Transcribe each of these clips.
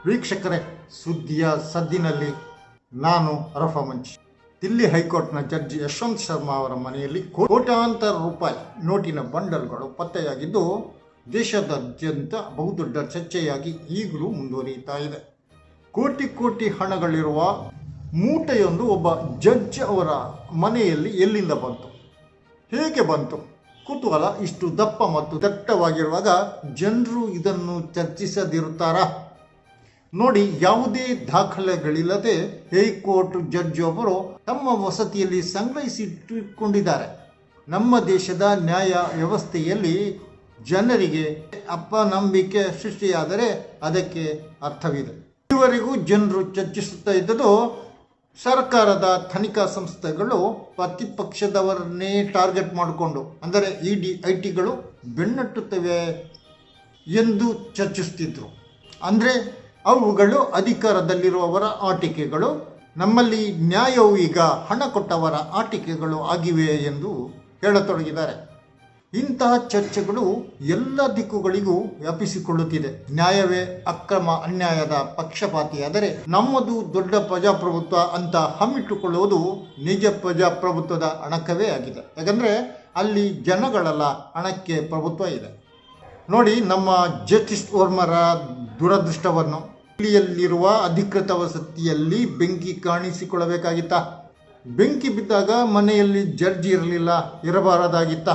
ವೀಕ್ಷಕರೇ, ಸುದ್ದಿಯ ಸದ್ದಿನಲ್ಲಿ ನಾನು ಅರಫಾ ಮಂಚಿ. ದಿಲ್ಲಿ ಹೈಕೋರ್ಟ್ನ ಜಡ್ಜಿ ಯಶವಂತ್ ಶರ್ಮಾ ಅವರ ಮನೆಯಲ್ಲಿ ಕೋಟ್ಯಾಂತರ ರೂಪಾಯಿ ನೋಟಿನ ಬಂಡಲ್ಗಳು ಪತ್ತೆಯಾಗಿದ್ದು ದೇಶದಾದ್ಯಂತ ಬಹುದೊಡ್ಡ ಚರ್ಚೆಯಾಗಿ ಈಗಲೂ ಮುಂದುವರಿಯುತ್ತಾ ಇದೆ. ಕೋಟಿ ಕೋಟಿ ಹಣಗಳಿರುವ ಮೂಟೆಯೊಂದು ಒಬ್ಬ ಜಡ್ಜ್ ಅವರ ಮನೆಯಲ್ಲಿ ಎಲ್ಲಿಂದ ಬಂತು, ಹೇಗೆ ಬಂತು? ಕುತೂಹಲ ಇಷ್ಟು ದಪ್ಪ ಮತ್ತು ದಟ್ಟವಾಗಿರುವಾಗ ಜನರು ಇದನ್ನು ಚರ್ಚಿಸದಿರುತ್ತಾರಾ? ನೋಡಿ, ಯಾವುದೇ ದಾಖಲೆಗಳಿಲ್ಲದೆ ಹೈಕೋರ್ಟ್ ಜಡ್ಜ್ ಒಬ್ಬರು ತಮ್ಮ ವಸತಿಯಲ್ಲಿ ಸಂಗ್ರಹಿಸಿಟ್ಟುಕೊಂಡಿದ್ದಾರೆ. ನಮ್ಮ ದೇಶದ ನ್ಯಾಯ ವ್ಯವಸ್ಥೆಯಲ್ಲಿ ಜನರಿಗೆ ಅಪನಂಬಿಕೆ ಸೃಷ್ಟಿಯಾದರೆ ಅದಕ್ಕೆ ಅರ್ಥವಿದೆ. ಇದುವರೆಗೂ ಜನರು ಚರ್ಚಿಸುತ್ತಾ ಇದ್ದದ್ದು ಸರ್ಕಾರದ ತನಿಖಾ ಸಂಸ್ಥೆಗಳು ಪ್ರತಿಪಕ್ಷದವರನ್ನೇ ಟಾರ್ಗೆಟ್ ಮಾಡಿಕೊಂಡು, ಅಂದರೆ ITಗಳು ಬೆನ್ನಟ್ಟುತ್ತವೆ ಎಂದು ಚರ್ಚಿಸುತ್ತಿದ್ದರು. ಅಂದರೆ ಅವುಗಳು ಅಧಿಕಾರದಲ್ಲಿರುವವರ ಆಟಿಕೆಗಳು, ನಮ್ಮಲ್ಲಿ ನ್ಯಾಯವು ಈಗ ಹಣ ಕೊಟ್ಟವರ ಆಟಿಕೆಗಳು ಆಗಿವೆ ಎಂದು ಹೇಳತೊಡಗಿದ್ದಾರೆ. ಇಂತಹ ಚರ್ಚೆಗಳು ಎಲ್ಲ ದಿಕ್ಕುಗಳಿಗೂ ವ್ಯಾಪಿಸಿಕೊಳ್ಳುತ್ತಿದೆ. ನ್ಯಾಯವೇ ಅಕ್ರಮ ಅನ್ಯಾಯದ ಪಕ್ಷಪಾತಿಯಾದರೆ ನಮ್ಮದು ದೊಡ್ಡ ಪ್ರಜಾಪ್ರಭುತ್ವ ಅಂತ ಹಮ್ಮಿಟ್ಟುಕೊಳ್ಳುವುದು ನಿಜ ಪ್ರಜಾಪ್ರಭುತ್ವದ ಅಣಕವೇ ಆಗಿದೆ. ಯಾಕಂದರೆ ಅಲ್ಲಿ ಜನಗಳಲ್ಲ, ಹಣಕ್ಕೆ ಪ್ರಭುತ್ವ ಇದೆ. ನೋಡಿ, ನಮ್ಮ ಜಸ್ಟಿಸ್ ವರ್ಮರ ದುರದೃಷ್ಟವನ್ನು. ದಿಲ್ಲಿಯಲ್ಲಿರುವ ಅಧಿಕೃತ ವಸತಿಯಲ್ಲಿ ಬೆಂಕಿ ಕಾಣಿಸಿಕೊಳ್ಳಬೇಕಾಗಿತ್ತ? ಬೆಂಕಿ ಬಿದ್ದಾಗ ಮನೆಯಲ್ಲಿ ಜಡ್ಜ್ ಇರಬಾರದಾಗಿತ್ತ?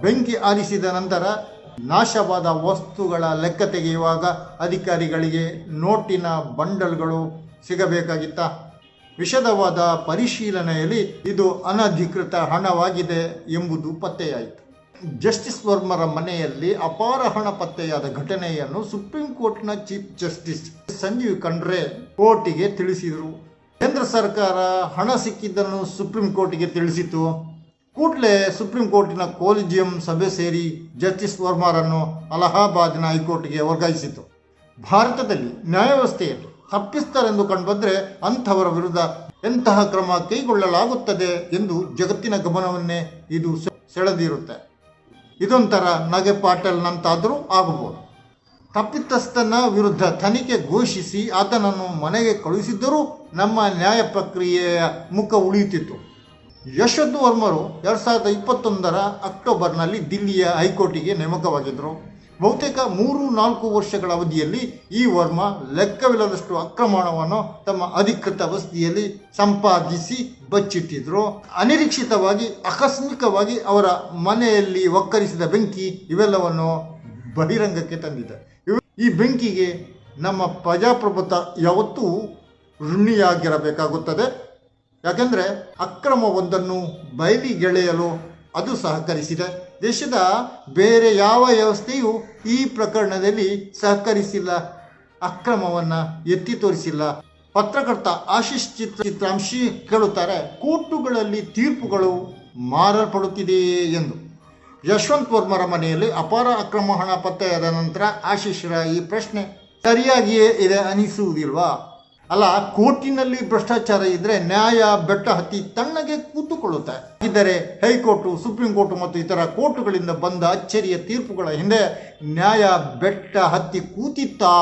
ಬೆಂಕಿ ಆರಿಸಿದ ನಂತರ ನಾಶವಾದ ವಸ್ತುಗಳ ಲೆಕ್ಕ ತೆಗೆಯುವಾಗ ಅಧಿಕಾರಿಗಳಿಗೆ ನೋಟಿನ ಬಂಡಲ್ಗಳು ಸಿಗಬೇಕಾಗಿತ್ತ? ವಿಶದವಾದ ಪರಿಶೀಲನೆಯಲ್ಲಿ ಇದು ಅನಧಿಕೃತ ಹಣವಾಗಿದೆ ಎಂಬುದು ಪತ್ತೆಯಾಯಿತು. ಜಸ್ಟಿಸ್ ವರ್ಮರ ಮನೆಯಲ್ಲಿ ಅಪಾರ ಹಣ ಪತ್ತೆಯಾದ ಘಟನೆಯನ್ನು ಸುಪ್ರೀಂ ಕೋರ್ಟ್ನ ಚೀಫ್ ಜಸ್ಟಿಸ್ ಸಂಜೀವ್ ಖಂಡ್ರೆ ಕೋರ್ಟಿಗೆ ತಿಳಿಸಿದರು. ಕೇಂದ್ರ ಸರ್ಕಾರ ಹಣ ಸಿಕ್ಕಿದ್ದನ್ನು ಸುಪ್ರೀಂ ಕೋರ್ಟಿಗೆ ತಿಳಿಸಿತು. ಕೂಡಲೇ ಸುಪ್ರೀಂ ಕೋರ್ಟಿನ ಕೊಲಿಜಿಯಂ ಸಭೆ ಸೇರಿ ಜಸ್ಟಿಸ್ ವರ್ಮರನ್ನು ಅಲಹಾಬಾದಿನ ಹೈಕೋರ್ಟ್ಗೆ ವರ್ಗಾಯಿಸಿತು. ಭಾರತದಲ್ಲಿ ನ್ಯಾಯವ್ಯವಸ್ಥೆಯಲ್ಲಿ ತಪ್ಪಿಸ್ತರೆಂದು ಕಂಡುಬಂದರೆ ಅಂಥವರ ವಿರುದ್ಧ ಎಂತಹ ಕ್ರಮ ಕೈಗೊಳ್ಳಲಾಗುತ್ತದೆ ಎಂದು ಜಗತ್ತಿನ ಗಮನವನ್ನೇ ಇದು ಸೆಳೆದಿರುತ್ತೆ. ಇದೊಂಥರ ನಗೆ ಪಾಟಲ್ನಂತಾದರೂ ಆಗಬಹುದು. ತಪ್ಪಿತಸ್ಥನ ವಿರುದ್ಧ ತನಿಖೆ ಘೋಷಿಸಿ ಆತನನ್ನು ಮನೆಗೆ ಕಳುಹಿಸಿದ್ದರೂ ನಮ್ಮ ನ್ಯಾಯ ಪ್ರಕ್ರಿಯೆಯ ಮುಖ ಉಳಿಯುತ್ತಿತ್ತು. ಯಶವಂತ್ ವರ್ಮರು 2021 ಅಕ್ಟೋಬರ್ನಲ್ಲಿ ದಿಲ್ಲಿಯ ಹೈಕೋರ್ಟಿಗೆ ನೇಮಕವಾಗಿದ್ದರು. ಬಹುತೇಕ 3-4 ವರ್ಷಗಳ ಅವಧಿಯಲ್ಲಿ ಈ ವರ್ಮ ಲೆಕ್ಕವಿಲ್ಲದಷ್ಟು ಅಕ್ರಮಣವನ್ನು ತಮ್ಮ ಅಧಿಕೃತ ವಸತಿಯಲ್ಲಿ ಸಂಪಾದಿಸಿ ಬಚ್ಚಿಟ್ಟಿದ್ರು. ಅನಿರೀಕ್ಷಿತವಾಗಿ, ಆಕಸ್ಮಿಕವಾಗಿ ಅವರ ಮನೆಯಲ್ಲಿ ಒಕ್ಕರಿಸಿದ ಬೆಂಕಿ ಇವೆಲ್ಲವನ್ನು ಬಹಿರಂಗಕ್ಕೆ ತಂದಿದೆ. ಈ ಬೆಂಕಿಗೆ ನಮ್ಮ ಪ್ರಜಾಪ್ರಭುತ್ವ ಯಾವತ್ತೂ ಋಣಿಯಾಗಿರಬೇಕಾಗುತ್ತದೆ. ಯಾಕೆಂದರೆ ಅಕ್ರಮವೊಂದನ್ನು ಬಯಲಿಗೆಳೆಯಲು ಅದು ಸಹಕರಿಸಿದೆ. ದೇಶದ ಬೇರೆ ಯಾವ ವ್ಯವಸ್ಥೆಯೂ ಈ ಪ್ರಕರಣದಲ್ಲಿ ಸಹಕರಿಸಿಲ್ಲ, ಅಕ್ರಮವನ್ನು ಎತ್ತಿ ತೋರಿಸಿಲ್ಲ. ಪತ್ರಕರ್ತ ಆಶೀಶ್ ಚಿತ್ರಾಂಶಿ ಕೇಳುತ್ತಾರೆ, ಕೋರ್ಟುಗಳಲ್ಲಿ ತೀರ್ಪುಗಳು ಮಾರಲ್ಪಡುತ್ತಿದೆಯೇ ಎಂದು. ಯಶವಂತ್ ವರ್ಮರ ಮನೆಯಲ್ಲಿ ಅಪಾರ ಅಕ್ರಮ ಹಣ ಪತ್ತೆಯಾದ ನಂತರ ಆಶೀಶ್ರ ಈ ಪ್ರಶ್ನೆ ಸರಿಯಾಗಿಯೇ ಇದೆ ಅನಿಸುವುದಿಲ್ವಾ? ಅಲ್ಲ, ಕೋರ್ಟಿನಲ್ಲಿ ಭ್ರಷ್ಟಾಚಾರ ಇದ್ದರೆ ನ್ಯಾಯ ಬೆಟ್ಟ ಹತ್ತಿ ತಣ್ಣಗೆ ಕೂತುಕೊಳ್ಳುತ್ತೆ. ಇದ್ದರೆ ಹೈಕೋರ್ಟು, ಸುಪ್ರೀಂ ಕೋರ್ಟು ಮತ್ತು ಇತರ ಕೋರ್ಟುಗಳಿಂದ ಬಂದ ಅಚ್ಚರಿಯ ತೀರ್ಪುಗಳ ಹಿಂದೆ ನ್ಯಾಯ ಬೆಟ್ಟ ಹತ್ತಿ ಕೂತಿತ್ತಾ?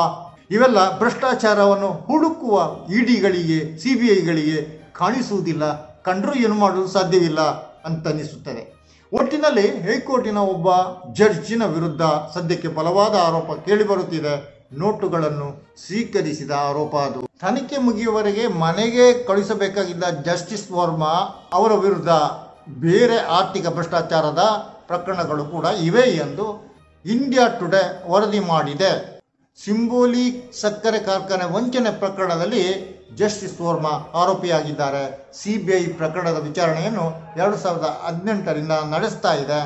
ಇವೆಲ್ಲ ಭ್ರಷ್ಟಾಚಾರವನ್ನು ಹುಡುಕುವ ಇಡಿಗಳಿಗೆ, CBIಗಳಿಗೆ ಕಾಣಿಸುವುದಿಲ್ಲ. ಕಂಡರೂ ಏನು ಮಾಡಲು ಸಾಧ್ಯವಿಲ್ಲ ಅಂತನಿಸುತ್ತದೆ. ಒಟ್ಟಿನಲ್ಲಿ ಹೈಕೋರ್ಟಿನ ಒಬ್ಬ ಜಡ್ಜಿನ ವಿರುದ್ಧ ಸದ್ಯಕ್ಕೆ ಬಲವಾದ ಆರೋಪ ಕೇಳಿಬರುತ್ತಿದೆ. ನೋಟುಗಳನ್ನು ಸ್ವೀಕರಿಸಿದ ಆರೋಪ ಅದು. ತನಿಖೆ ಮುಗಿಯುವವರೆಗೆ ಮನೆಗೆ ಕಳುಹಿಸಬೇಕಾಗಿದ್ದ ಜಸ್ಟಿಸ್ ವರ್ಮಾ ಅವರ ವಿರುದ್ಧ ಬೇರೆ ಆರ್ಥಿಕ ಭ್ರಷ್ಟಾಚಾರದ ಪ್ರಕರಣಗಳು ಕೂಡ ಇವೆ ಎಂದು ಇಂಡಿಯಾ ಟುಡೇ ವರದಿ ಮಾಡಿದೆ. ಸಿಂಬೋಲಿ ಸಕ್ಕರೆ ಕಾರ್ಖಾನೆ ವಂಚನೆ ಪ್ರಕರಣದಲ್ಲಿ ಜಸ್ಟಿಸ್ ವರ್ಮಾ ಆರೋಪಿಯಾಗಿದ್ದಾರೆ. CBI ಪ್ರಕರಣದ ವಿಚಾರಣೆಯನ್ನು 2018ರಿಂದ ನಡೆಸ್ತಾ ಇದೆ.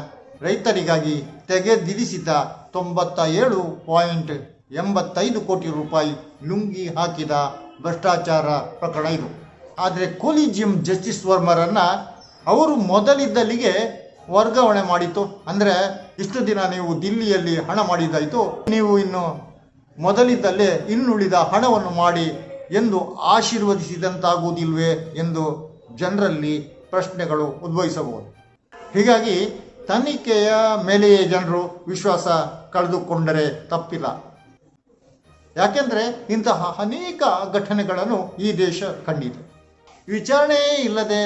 ರೈತರಿಗಾಗಿ ತೆಗೆದಿರಿಸಿದ 97.85 ಕೋಟಿ ರೂಪಾಯಿ ಲುಂಗಿ ಹಾಕಿದ ಭ್ರಷ್ಟಾಚಾರ ಪ್ರಕರಣ ಇದು. ಆದರೆ ಕೊಲಿಜಿಯಂ ಜಸ್ಟಿಸ್ ವರ್ಮರನ್ನು ಅವರು ಮೊದಲಿದ್ದಲ್ಲಿಗೆ ವರ್ಗಾವಣೆ ಮಾಡಿತು. ಅಂದರೆ ಇಷ್ಟು ದಿನ ನೀವು ದಿಲ್ಲಿಯಲ್ಲಿ ಹಣ ಮಾಡಿದ್ದಾಯಿತು, ನೀವು ಇನ್ನು ಮೊದಲಿದ್ದಲ್ಲೇ ಇನ್ನುಳಿದ ಹಣವನ್ನು ಮಾಡಿ ಎಂದು ಆಶೀರ್ವದಿಸಿದಂತಾಗುವುದಿಲ್ವೇ ಎಂದು ಜನರಲ್ಲಿ ಪ್ರಶ್ನೆಗಳು ಉದ್ಭವಿಸಬಹುದು. ಹೀಗಾಗಿ ತನಿಖೆಯ ಮೇಲೆಯೇ ಜನರು ವಿಶ್ವಾಸ ಕಳೆದುಕೊಂಡರೆ ತಪ್ಪಿಲ್ಲ. ಯಾಕೆಂದರೆ ಇಂತಹ ಅನೇಕ ಘಟನೆಗಳನ್ನು ಈ ದೇಶ ಕಂಡಿದೆ. ವಿಚಾರಣೆಯೇ ಇಲ್ಲದೆ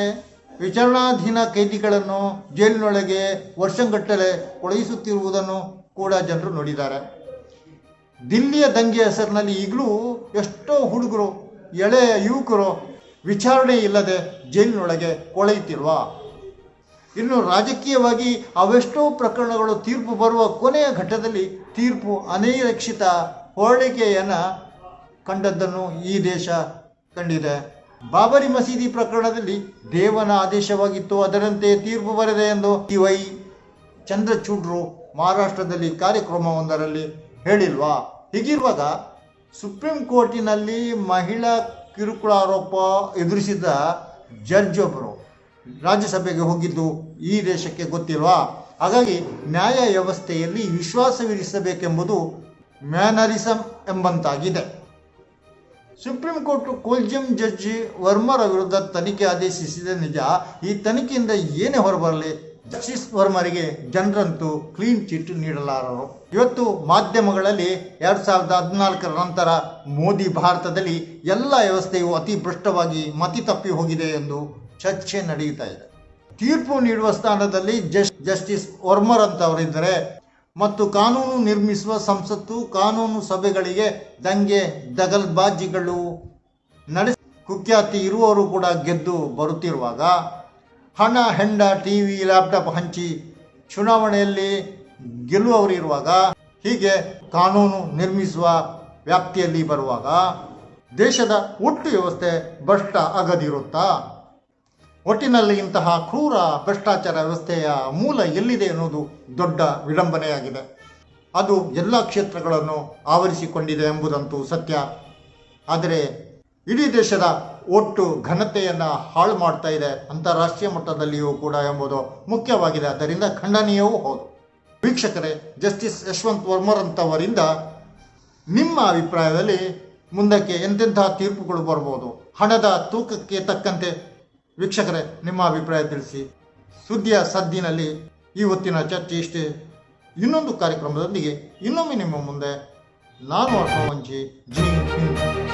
ವಿಚಾರಣಾಧೀನ ಕೈದಿಗಳನ್ನು ಜೈಲಿನೊಳಗೆ ವರ್ಷಗಟ್ಟಲೆ ಕೊಳೆಯಿಸುತ್ತಿರುವುದನ್ನು ಕೂಡ ಜನರು ನೋಡಿದ್ದಾರೆ. ದಿಲ್ಲಿಯ ದಂಗೆ ಹೆಸರಿನಲ್ಲಿ ಈಗಲೂ ಎಷ್ಟೋ ಹುಡುಗರು, ಎಳೆಯ ಯುವಕರು ವಿಚಾರಣೆ ಇಲ್ಲದೆ ಜೈಲಿನೊಳಗೆ ಕೊಳೆಯುತ್ತಿಲ್ವಾ? ಇನ್ನು ರಾಜಕೀಯವಾಗಿ ಅವೆಷ್ಟೋ ಪ್ರಕರಣಗಳು ತೀರ್ಪು ಬರುವ ಕೊನೆಯ ಘಟ್ಟದಲ್ಲಿ ತೀರ್ಪು ಅನಿರೀಕ್ಷಿತ ಹೋಳಿಕೆಯನ್ನು ಕಂಡದ್ದನ್ನು ಈ ದೇಶ ಕಂಡಿದೆ. ಬಾಬರಿ ಮಸೀದಿ ಪ್ರಕರಣದಲ್ಲಿ ದೇವನ ಆದೇಶವಾಗಿತ್ತು, ಅದರಂತೆ ತೀರ್ಪು ಬರದೆ ಎಂದು ವೈ ಚಂದ್ರಚೂಡ್ರು ಮಹಾರಾಷ್ಟ್ರದಲ್ಲಿ ಕಾರ್ಯಕ್ರಮವೊಂದರಲ್ಲಿ ಹೇಳಿಲ್ವಾ? ಹೀಗಿರುವಾಗ ಸುಪ್ರೀಂ ಕೋರ್ಟಿನಲ್ಲಿ ಮಹಿಳಾ ಕಿರುಕುಳ ಆರೋಪ ಎದುರಿಸಿದ ಜಡ್ಜ್ ಒಬ್ಬರು ರಾಜ್ಯಸಭೆಗೆ ಹೋಗಿದ್ದು ಈ ದೇಶಕ್ಕೆ ಗೊತ್ತಿಲ್ವಾ? ಹಾಗಾಗಿ ನ್ಯಾಯ ವ್ಯವಸ್ಥೆಯಲ್ಲಿ ವಿಶ್ವಾಸವಿರಿಸಬೇಕೆಂಬುದು ಮ್ಯಾನರಿಸಮ್ ಎಂಬಂತಾಗಿದೆ. ಸುಪ್ರೀಂ ಕೋರ್ಟ್ ಕೊಲಿಜಿಯಂ ಜಡ್ಜಿ ವರ್ಮರ ವಿರುದ್ಧ ತನಿಖೆ ಆದೇಶಿಸಿದ ನಿಜ. ಈ ತನಿಖೆಯಿಂದ ಏನೇ ಹೊರಬರಲಿ, ಜಸ್ಟಿಸ್ ವರ್ಮರಿಗೆ ಜನರಂತೂ ಕ್ಲೀನ್ ಚಿಟ್ ನೀಡಲಾರರು. ಇವತ್ತು ಮಾಧ್ಯಮಗಳಲ್ಲಿ 2014 ನಂತರ ಮೋದಿ ಭಾರತದಲ್ಲಿ ಎಲ್ಲ ವ್ಯವಸ್ಥೆಯು ಅತಿ ಭ್ರಷ್ಟವಾಗಿ ಮತಿ ತಪ್ಪಿ ಹೋಗಿದೆ ಎಂದು ಚರ್ಚೆ ನಡೆಯುತ್ತಾ ಇದೆ. ತೀರ್ಪು ನೀಡುವ ಸ್ಥಾನದಲ್ಲಿ ಜಸ್ಟಿಸ್ ವರ್ಮರ್ ಅಂತವರಿದ್ದರೆ ಮತ್ತು ಕಾನೂನು ನಿರ್ಮಿಸುವ ಸಂಸತ್ತು, ಕಾನೂನು ಸಭೆಗಳಿಗೆ ದಂಗೆ ದಗಲ್ಬಾಜಿಗಳು ನಡೆಸಿ ಕುಖ್ಯಾತಿ ಇರುವವರು ಕೂಡ ಗೆದ್ದು ಬರುತ್ತಿರುವಾಗ, ಹಣ, ಹೆಂಡ, ಟಿವಿ, ಲ್ಯಾಪ್ಟಾಪ್ ಹಂಚಿ ಚುನಾವಣೆಯಲ್ಲಿ ಗೆಲ್ಲುವವರು ಇರುವಾಗ, ಹೀಗೆ ಕಾನೂನು ನಿರ್ಮಿಸುವ ವ್ಯಾಪ್ತಿಯಲ್ಲಿ ಬರುವಾಗ ದೇಶದ ಒಟ್ಟು ವ್ಯವಸ್ಥೆ ಭ್ರಷ್ಟ ಆಗದಿರುತ್ತಾ? ಒಟ್ಟಿನಲ್ಲಿ ಇಂತಹ ಕ್ರೂರ ಭ್ರಷ್ಟಾಚಾರ ವ್ಯವಸ್ಥೆಯ ಮೂಲ ಎಲ್ಲಿದೆ ಅನ್ನೋದು ದೊಡ್ಡ ವಿಡಂಬನೆಯಾಗಿದೆ. ಅದು ಎಲ್ಲ ಕ್ಷೇತ್ರಗಳನ್ನು ಆವರಿಸಿಕೊಂಡಿದೆ ಎಂಬುದಂತೂ ಸತ್ಯ. ಆದರೆ ಇಡೀ ದೇಶದ ಒಟ್ಟು ಘನತೆಯನ್ನು ಹಾಳು ಮಾಡ್ತಾ ಇದೆ, ಅಂತಾರಾಷ್ಟ್ರೀಯ ಮಟ್ಟದಲ್ಲಿಯೂ ಕೂಡ ಎಂಬುದು ಮುಖ್ಯವಾಗಿದೆ. ಆದ್ದರಿಂದ ಖಂಡನೀಯವೂ ಹೌದು. ವೀಕ್ಷಕರೇ, ಜಸ್ಟಿಸ್ ಯಶವಂತ್ ವರ್ಮರ್ ಅಂತವರಿಂದ ನಿಮ್ಮ ಅಭಿಪ್ರಾಯದಲ್ಲಿ ಮುಂದಕ್ಕೆ ಎಂತೆಂತಹ ತೀರ್ಪುಗಳು ಬರ್ಬೋದು? ಹಣದ ತೂಕಕ್ಕೆ ತಕ್ಕಂತೆ ವೀಕ್ಷಕರೇ ನಿಮ್ಮ ಅಭಿಪ್ರಾಯ ತಿಳಿಸಿ. ಸುದ್ದಿಯ ಸದ್ದಿನಲ್ಲಿ ಈ ಹೊತ್ತಿನ ಚರ್ಚೆ ಇಷ್ಟೇ. ಇನ್ನೊಂದು ಕಾರ್ಯಕ್ರಮದೊಂದಿಗೆ ಇನ್ನೊಮ್ಮೆ ನಿಮ್ಮ ಮುಂದೆ ನಾನು ಅರ್ಥ ಜೈ ಹಿಂದ್.